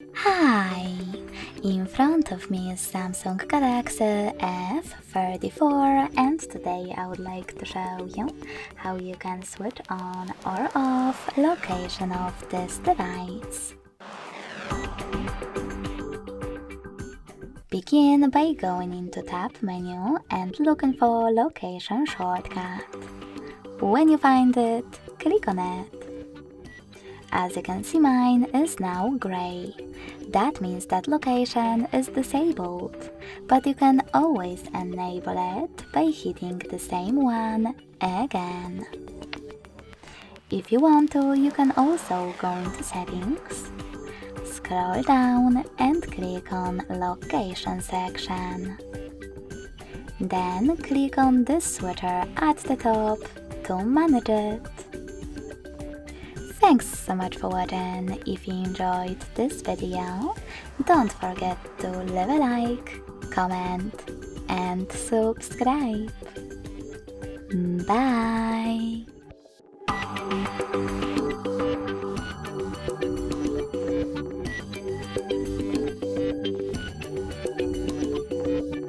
Hi! In front of me is Samsung Galaxy F34 and today I would like to show you how you can switch on or off location of this device. Begin by going into Tab menu and looking for Location shortcut. When you find it, click on it. As you can see, mine is now gray. That means that location is disabled, but you can always enable it by hitting the same one again. If you want to, you can also go into Settings, scroll down and click on Location section. Then click on this switcher at the top to manage it. Thanks so much for watching. If you enjoyed this video, don't forget to leave a like, comment and subscribe. Bye!